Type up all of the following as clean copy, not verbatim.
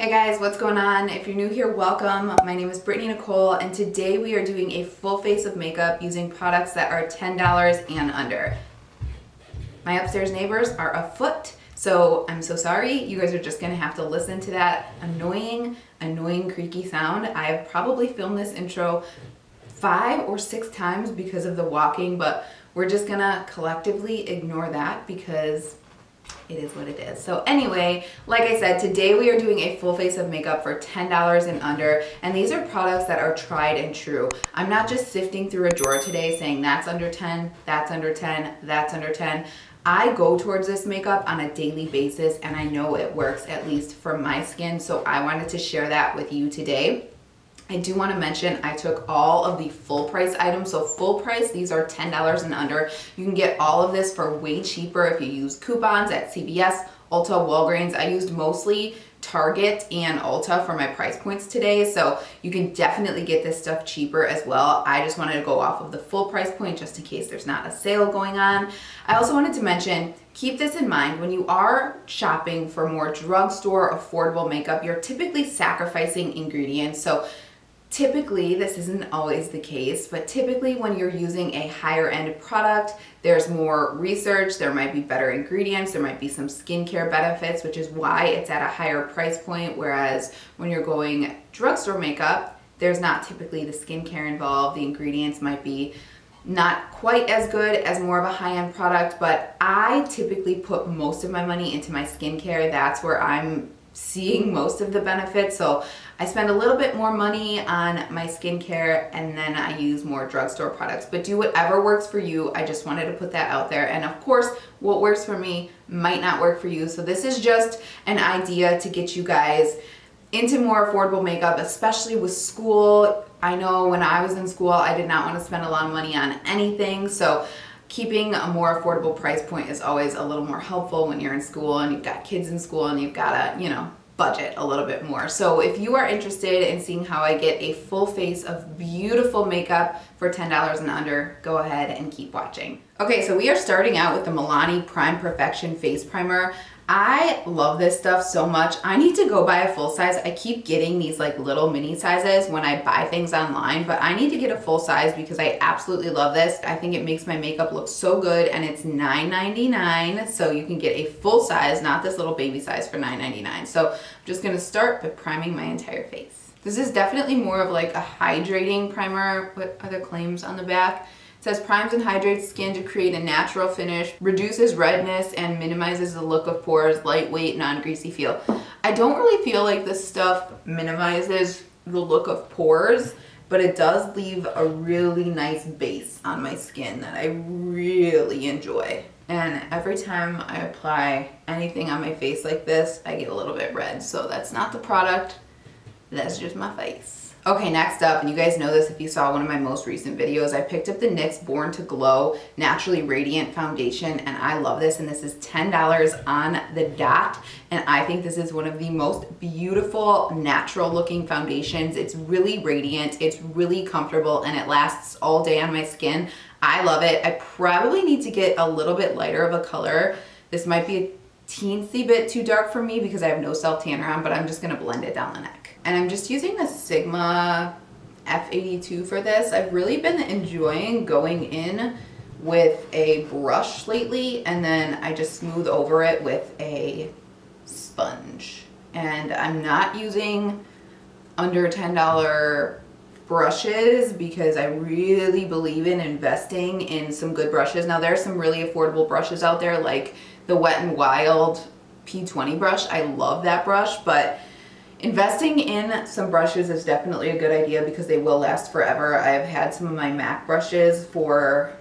Hey guys, what's going on? If you're new here, welcome. My name is BrittanyNichole, and today we are doing a full face of makeup using products that are $10 and under. My upstairs neighbors are afoot, so I'm so sorry. You guys are just gonna have to listen to that annoying creaky sound. I've probably filmed this intro 5 or 6 times because of the walking, but we're just gonna collectively ignore that because it is what it is. So anyway, like I said, today we are doing a full face of makeup for $10 and under, and these are products that are tried and true. I'm not just sifting through a drawer today saying that's under 10, that's under 10, that's under 10. I go towards this makeup on a daily basis and I know it works, at least for my skin, so I wanted to share that with you today. I do want to mention I took all of the full price items. So full price, these are $10 and under. You can get all of this for way cheaper if you use coupons at CVS, Ulta, Walgreens. I used mostly Target and Ulta for my price points today. So you can definitely get this stuff cheaper as well. I just wanted to go off of the full price point just in case there's not a sale going on. I also wanted to mention, keep this in mind when you are shopping for more drugstore affordable makeup, you're typically sacrificing ingredients. So typically, this isn't always the case, but typically when you're using a higher end product, there's more research, there might be better ingredients, there might be some skincare benefits, which is why it's at a higher price point. Whereas when you're going drugstore makeup, there's not typically the skincare involved. The ingredients might be not quite as good as more of a high-end product, but I typically put most of my money into my skincare. That's where I'm seeing most of the benefits. So I spend a little bit more money on my skincare and then I use more drugstore products, but do whatever works for you. I just wanted to put that out there. And of course, what works for me might not work for you. So this is just an idea to get you guys into more affordable makeup, especially with school. I know when I was in school, I did not want to spend a lot of money on anything. So keeping a more affordable price point is always a little more helpful when you're in school and you've got kids in school and you've got to, budget a little bit more. So if you are interested in seeing how I get a full face of beautiful makeup for $10 and under, go ahead and keep watching. Okay, so we are starting out with the Milani Prime Perfection Face Primer. I love this stuff so much. I need to go buy a full size. I keep getting these like little mini sizes when I buy things online, but I need to get a full size because I absolutely love this. I think it makes my makeup look so good, and it's $9.99. So you can get a full size, not this little baby size, for $9.99. So I'm just gonna start by priming my entire face. This is definitely more of like a hydrating primer. What other claims on the back? It says primes and hydrates skin to create a natural finish, reduces redness, and minimizes the look of pores, lightweight, non-greasy feel. I don't really feel like this stuff minimizes the look of pores, but it does leave a really nice base on my skin that I really enjoy. And every time I apply anything on my face like this, I get a little bit red. So that's not the product, that's just my face. Okay, next up, and you guys know this if you saw one of my most recent videos, I picked up the NYX Born to Glow Naturally Radiant Foundation, and I love this, and this is $10 on the dot, and I think this is one of the most beautiful natural looking foundations. It's really radiant, it's really comfortable, and it lasts all day on my skin. I love it. I probably need to get a little bit lighter of a color. This might be a teensy bit too dark for me because I have no self-tanner on, but I'm just gonna blend it down the neck. And I'm just using the Sigma F82 for this. I've really been enjoying going in with a brush lately, and then I just smooth over it with a sponge. And I'm not using under $10 brushes because I really believe in investing in some good brushes. Now there's some really affordable brushes out there like the Wet n Wild P20 brush. I love that brush, but investing in some brushes is definitely a good idea because they will last forever. I've had some of my MAC brushes for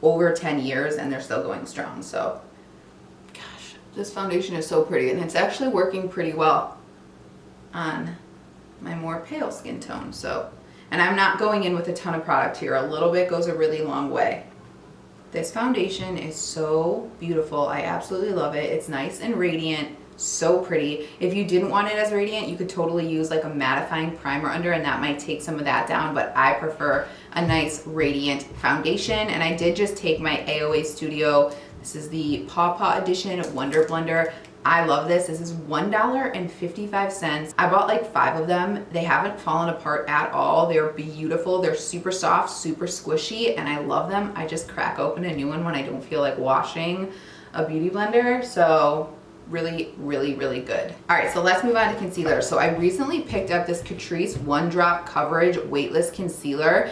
over 10 years and they're still going strong. So, gosh, this foundation is so pretty, and it's actually working pretty well on my more pale skin tone. So, and I'm not going in with a ton of product here. A little bit goes a really long way. This foundation is so beautiful. I absolutely love it. It's nice and radiant. So pretty. If you didn't want it as radiant, you could totally use like a mattifying primer under, and that might take some of that down, but I prefer a nice radiant foundation. And I did just take my AOA Studio, this is the Paw Paw Edition Wonder Blender I love this. This is $1.55. I bought like 5 of them. They haven't fallen apart at all. They're beautiful. They're super soft, super squishy, and I love them. I just crack open a new one when I don't feel like washing a beauty blender. So really, really, really good. All right, so let's move on to concealer. So I recently picked up this Catrice One Drop Coverage Weightless Concealer.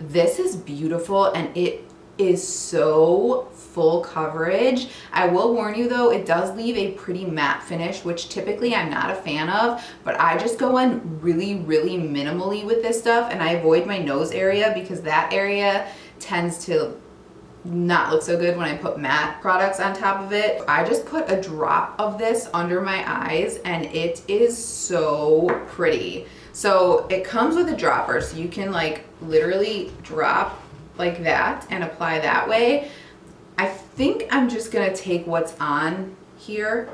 This is beautiful, and it is so full coverage. I will warn you though, it does leave a pretty matte finish, which typically I'm not a fan of, but I just go in really, really minimally with this stuff, and I avoid my nose area because that area tends to not look so good when I put matte products on top of it. I just put a drop of this under my eyes, and it is so pretty. So it comes with a dropper, so you can like literally drop like that and apply that way. I think I'm just gonna take what's on here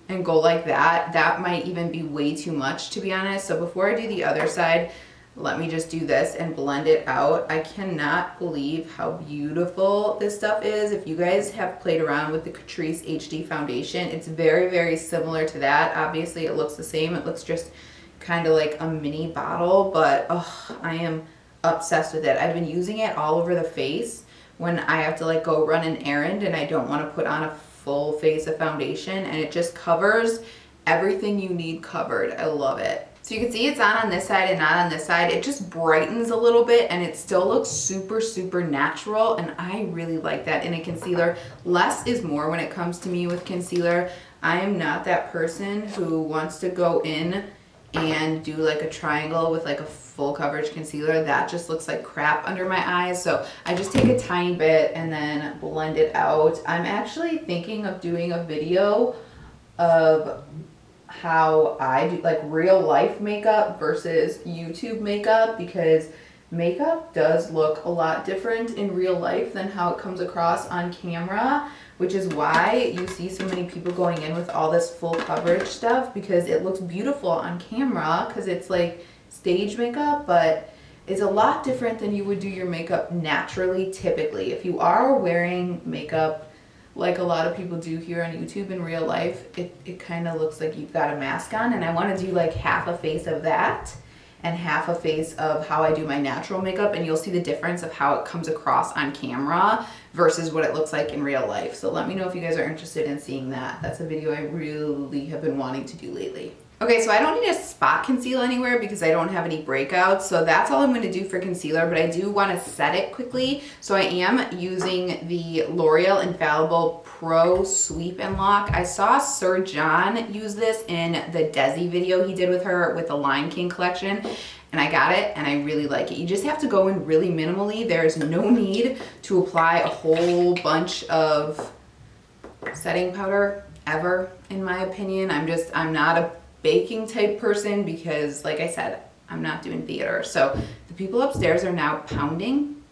and go like that. That might even be way too much, to be honest. So before I do the other side, let me just do this and blend it out. I cannot believe how beautiful this stuff is. If you guys have played around with the Catrice HD foundation, it's very, very similar to that. Obviously it looks the same. It looks just kind of like a mini bottle, but oh, I am obsessed with it. I've been using it all over the face when I have to like go run an errand and I don't want to put on a full face of foundation, and it just covers everything you need covered. I love it. So you can see it's on this side and not on this side. It just brightens a little bit, and it still looks super, super natural, and I really like that in a concealer. Less is more when it comes to me with concealer. I am not that person who wants to go in and do like a triangle with like a full coverage concealer. That just looks like crap under my eyes. So I just take a tiny bit and then blend it out. I'm actually thinking of doing a video of how I do like real life makeup versus YouTube makeup, because makeup does look a lot different in real life than how it comes across on camera, which is why you see so many people going in with all this full coverage stuff, because it looks beautiful on camera because it's like stage makeup, but it's a lot different than you would do your makeup naturally typically. If you are wearing makeup like a lot of people do here on YouTube in real life, it kind of looks like you've got a mask on, and I want to do like half a face of that and half a face of how I do my natural makeup, and you'll see the difference of how it comes across on camera versus what it looks like in real life. So let me know if you guys are interested in seeing that. That's a video I really have been wanting to do lately. Okay, so I don't need to spot conceal anywhere because I don't have any breakouts, so that's all I'm going to do for concealer, but I do want to set it quickly. So I am using the L'Oreal Infallible Pro Sweep and Lock. I saw Sir John use this in the Desi video he did with her with the Lion King collection, and I got it and I really like it. You just have to go in really minimally. There's no need to apply a whole bunch of setting powder ever, in my opinion. I'm not a baking type person because, like I said, I'm not doing theater. So the people upstairs are now pounding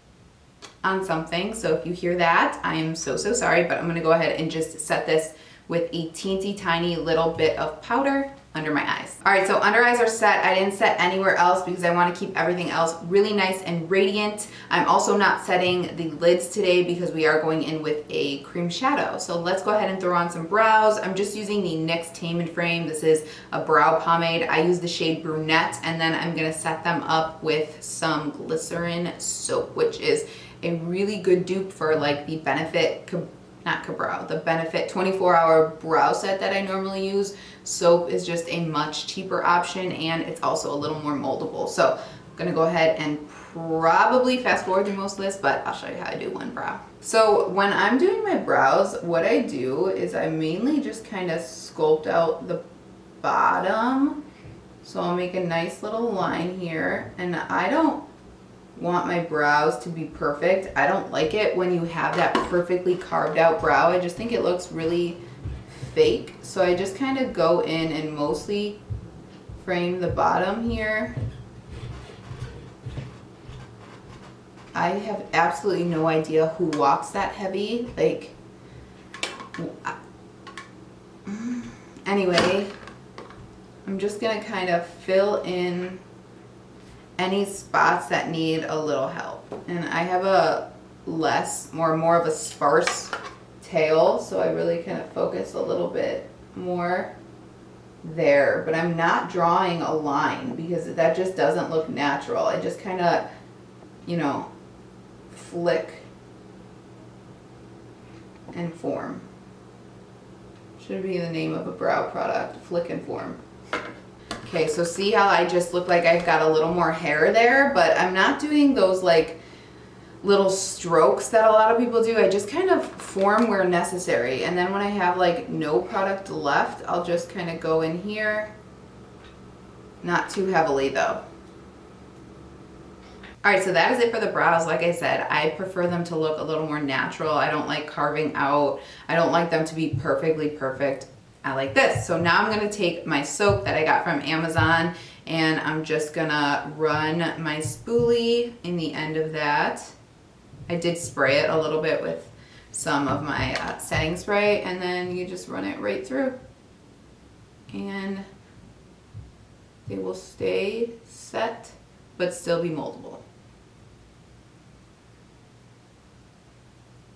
on something. So if you hear that, I am so sorry, but I'm gonna go ahead and just set this with a teensy tiny little bit of powder under my eyes. All right, so under eyes are set. I didn't set anywhere else because I want to keep everything else really nice and radiant. I'm also not setting the lids today because we are going in with a cream shadow. So let's go ahead and throw on some brows. I'm just using the NYX Tame and Frame. This is a brow pomade. I use the shade Brunette, and then I'm gonna set them up with some Glycerin soap, which is a really good dupe for like the Benefit the Benefit 24-hour brow set that I normally use. Soap is just a much cheaper option, and it's also a little more moldable. So I'm gonna go ahead and probably fast forward through most of this, but I'll show you how to do one brow. So when I'm doing my brows, what I do is I mainly just kind of sculpt out the bottom. So I'll make a nice little line here, and I don't want my brows to be perfect. I don't like it when you have that perfectly carved out brow. I just think it looks really fake. So I just kind of go in and mostly frame the bottom here. I have absolutely no idea who walks that heavy. Like, anyway, I'm just gonna kind of fill in any spots that need a little help. And I have a more of a sparse tail, so I really kind of focus a little bit more there, but I'm not drawing a line because that just doesn't look natural. I just kind of, you know, flick and form. Should be the name of a brow product, flick and form. Okay, so see how I just look like I've got a little more hair there, but I'm not doing those like little strokes that a lot of people do. I just kind of form where necessary. And then when I have like no product left, I'll just kind of go in here. Not too heavily though. All right, so that is it for the brows. Like I said, I prefer them to look a little more natural. I don't like carving out. I don't like them to be perfectly perfect. I like this. So now I'm gonna take my soap that I got from Amazon and I'm just gonna run my spoolie in the end of that. I did spray it a little bit with some of my setting spray, and then you just run it right through. And they will stay set, but still be moldable.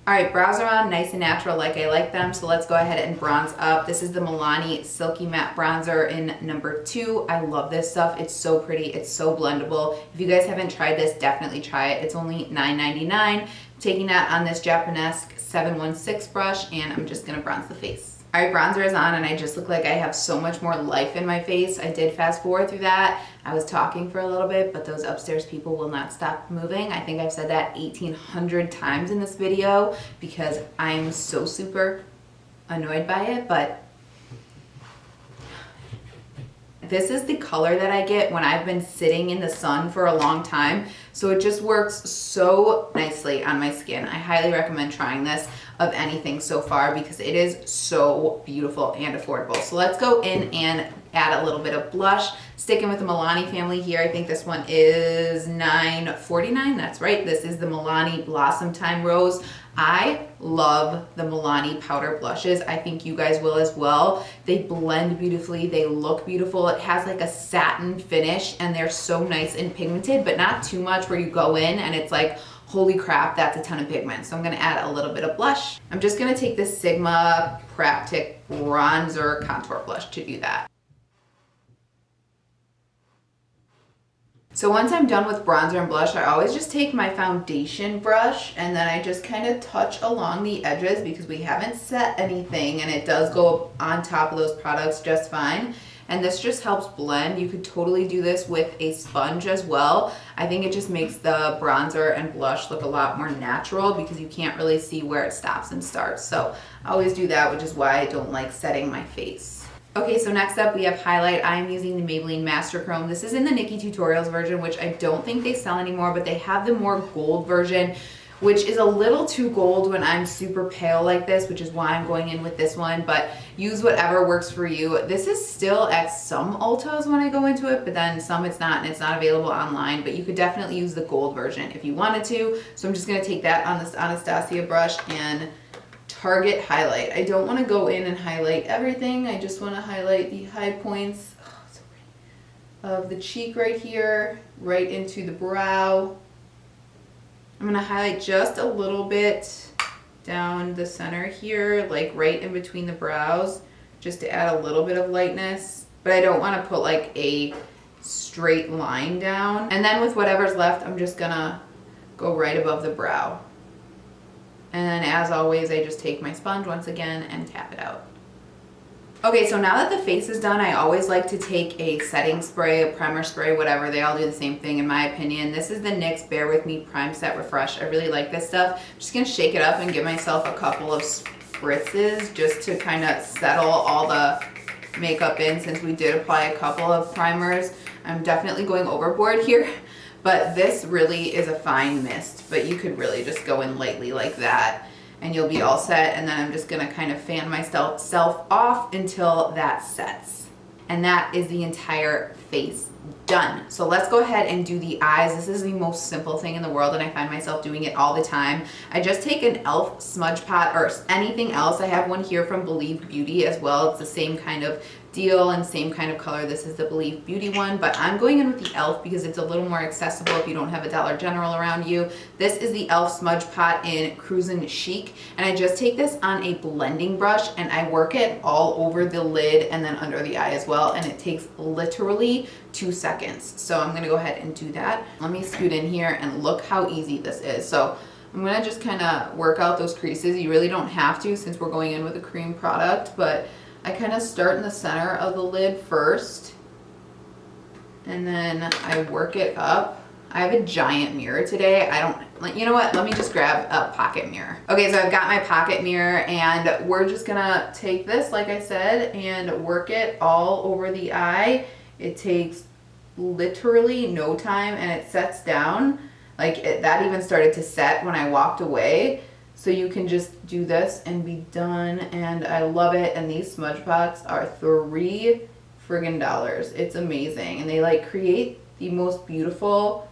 All right, brows are on nice and natural like I like them, so let's go ahead and bronze up. This is the Milani Silky Matte Bronzer in number 2. I love this stuff. It's so pretty. It's so blendable. If you guys haven't tried this, definitely try it. It's only $9.99. Taking that on this Japanesque 716 brush, and I'm just gonna bronze the face. All right, bronzer is on, and I just look like I have so much more life in my face. I did fast forward through that. I was talking for a little bit, but those upstairs people will not stop moving. I think I've said that 1,800 times in this video because I'm so super annoyed by it, but this is the color that I get when I've been sitting in the sun for a long time. So it just works so nicely on my skin. I highly recommend trying this of anything so far because it is so beautiful and affordable. So let's go in and add a little bit of blush. Sticking with the Milani family here, I think this one is $9.49. That's right. This is the Milani Blossomtime Rose. I love the Milani powder blushes. I think you guys will as well. They blend beautifully. They look beautiful. It has like a satin finish and they're so nice and pigmented, but not too much where you go in and it's like, holy crap, that's a ton of pigment. So I'm gonna add a little bit of blush. I'm just gonna take this Sigma Practic Bronzer Contour Blush to do that. So once I'm done with bronzer and blush, I always just take my foundation brush and then I just kind of touch along the edges because we haven't set anything and it does go on top of those products just fine. And this just helps blend. You could totally do this with a sponge as well. I think it just makes the bronzer and blush look a lot more natural because you can't really see where it stops and starts. So I always do that, which is why I don't like setting my face. Okay, so next up we have highlight. I am using the Maybelline Master Chrome. This is in the Nikki Tutorials version, which I don't think they sell anymore, but they have the more gold version, which is a little too gold when I'm super pale like this, which is why I'm going in with this one, but use whatever works for you. This is still at some Ultas when I go into it, but then some it's not, and it's not available online, but you could definitely use the gold version if you wanted to. So I'm just gonna take that on this Anastasia brush and target highlight. I don't want to go in and highlight everything. I just want to highlight the high points so of the cheek right here, right into the brow. I'm going to highlight just a little bit down the center here, like right in between the brows, just to add a little bit of lightness. But I don't want to put like a straight line down. And then with whatever's left, I'm just going to go right above the brow. And then as always, I just take my sponge once again and tap it out. Okay, so now that the face is done, I always like to take a setting spray, a primer spray, whatever. They all do the same thing in my opinion. This is the NYX Bear With Me Prime Set Refresh. I really like this stuff. I'm just gonna shake it up and give myself a couple of spritzes just to kind of settle all the makeup in since we did apply a couple of primers. I'm definitely going overboard here. But this really is a fine mist, but you could really just go in lightly like that and you'll be all set. And then I'm just gonna kind of fan myself off until that sets. And that is the entire face done. So let's go ahead and do the eyes. This is the most simple thing in the world and I find myself doing it all the time. I just take an e.l.f. smudge pot or anything else. I have one here from Believe Beauty as well. It's the same kind of deal and same kind of color. This is the Believe Beauty one, but I'm going in with the e.l.f. because it's a little more accessible if you don't have a Dollar General around you. This is the e.l.f. Smudge Pot in Crusin Chic, and I just take this on a blending brush and I work it all over the lid and then under the eye as well, and it takes literally 2 seconds. So I'm gonna go ahead and do that. Let me scoot in here and look how easy this is. So I'm gonna just kind of work out those creases. You really don't have to since we're going in with a cream product, but I kind of start in the center of the lid first, and then I work it up. I have a giant mirror today. You know what? Let me just grab a pocket mirror. Okay, so I've got my pocket mirror, and we're just gonna take this, like I said, and work it all over the eye. It takes literally no time, and it sets down. That even started to set when I walked away. So you can just do this and be done, and I love it. And these smudge pots are $3 friggin'. It's amazing, and they create the most beautiful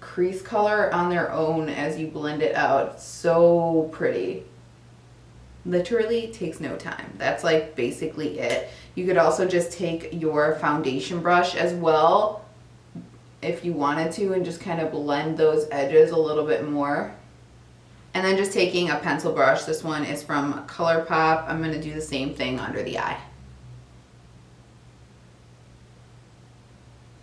crease color on their own as you blend it out. It's so pretty. Literally takes no time. That's basically it. You could also just take your foundation brush as well if you wanted to and just kind of blend those edges a little bit more. And then just taking a pencil brush. This one is from ColourPop. I'm going to do the same thing under the eye.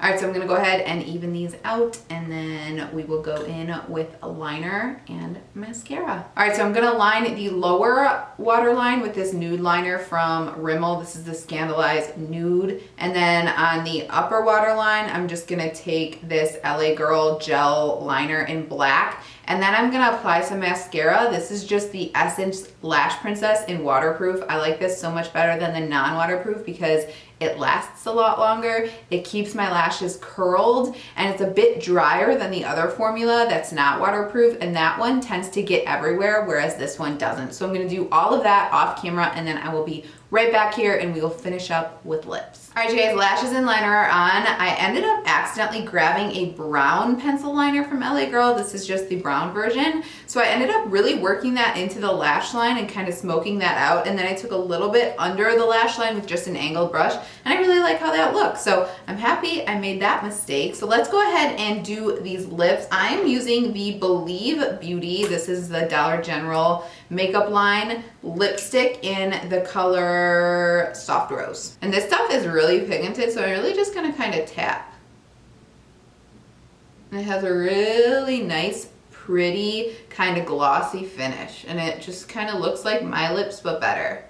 All right, so I'm gonna go ahead and even these out, and then we will go in with a liner and mascara. All right, so I'm gonna line the lower waterline with this Nude liner from Rimmel. This is the Scandalized Nude. And then on the upper waterline, I'm just gonna take this LA Girl gel liner in black. And then I'm gonna apply some mascara. This is just the Essence Lash Princess in waterproof. I like this so much better than the non-waterproof because it lasts a lot longer. It keeps my lashes curled, and it's a bit drier than the other formula that's not waterproof, and that one tends to get everywhere, whereas this one doesn't. So I'm gonna do all of that off camera, and then I will be right back here and we will finish up with lips. All right, you guys, lashes and liner are on. I ended up accidentally grabbing a brown pencil liner from LA Girl. This is just the brown version. So I ended up really working that into the lash line and kind of smoking that out. And then I took a little bit under the lash line with just an angled brush. And I really like how that looks. So I'm happy I made that mistake. So let's go ahead and do these lips. I am using the Believe Beauty. This is the Dollar General makeup line lipstick in the color Soft Rose. And this stuff is really pigmented, so I'm really just gonna kind of tap. And it has a really nice, pretty, kind of glossy finish. And it just kind of looks like my lips, but better.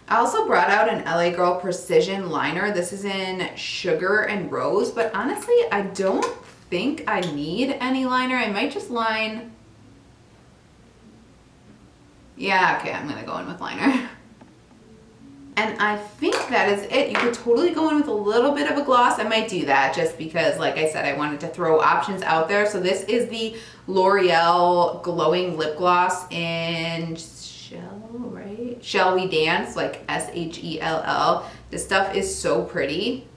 I also brought out an LA Girl Precision liner. This is in Sugar and Rose, but honestly, I don't think I need any liner. I might just line. Yeah, okay, I'm gonna go in with liner. And I think that is it. You could totally go in with a little bit of a gloss. I might do that just because, like I said, I wanted to throw options out there. So this is the Loreal Glowing Lip Gloss in Shell, right? Shall We Dance, like S-H-E-L-L. This stuff is so pretty.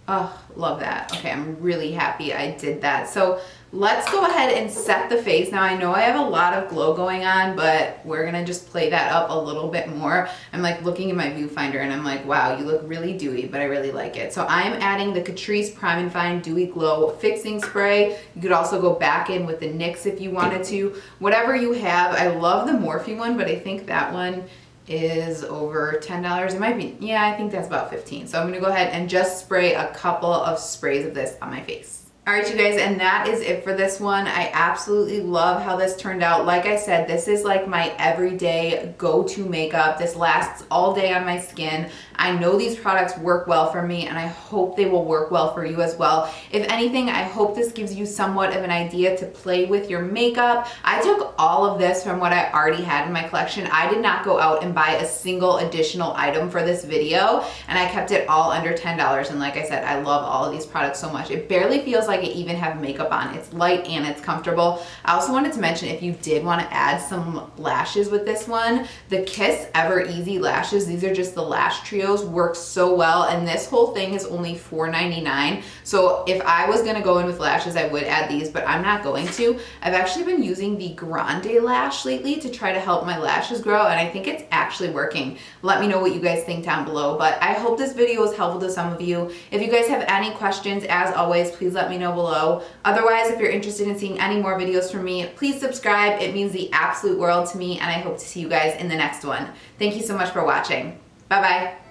Oh, love that. Okay, I'm really happy I did that. So let's go ahead and set the face. Now I know I have a lot of glow going on, but we're gonna just play that up a little bit more. I'm looking at my viewfinder and I'm like, wow, you look really dewy, but I really like it. So I'm adding the Catrice Prime and Fine Dewy Glow Fixing Spray. You could also go back in with the NYX if you wanted to. Whatever you have. I love the Morphe one, but I think that one is over $10. It might be, yeah, I think that's about 15. So I'm gonna go ahead and just spray a couple of sprays of this on my face. All right, you guys, and that is it for this one. I absolutely love how this turned out. Like I said, this is like my everyday go-to makeup. This lasts all day on my skin. I know these products work well for me, and I hope they will work well for you as well. If anything, I hope this gives you somewhat of an idea to play with your makeup. I took all of this from what I already had in my collection. I did not go out and buy a single additional item for this video, and I kept it all under $10. And like I said, I love all of these products so much. It barely feels like like I even have makeup on. It's light and it's comfortable. I also wanted to mention, if you did want to add some lashes with this one, the Kiss Ever Easy lashes, these are just the lash trios, work so well, and this whole thing is only $4.99. So if I was gonna go in with lashes, I would add these, but I'm not going to. I've actually been using the Grande lash lately to try to help my lashes grow, and I think it's actually working. Let me know what you guys think down below, but I hope this video was helpful to some of you. If you guys have any questions, as always, please let me know below. Otherwise, if you're interested in seeing any more videos from me, please subscribe. It means the absolute world to me, and I hope to see you guys in the next one. Thank you so much for watching. Bye-bye.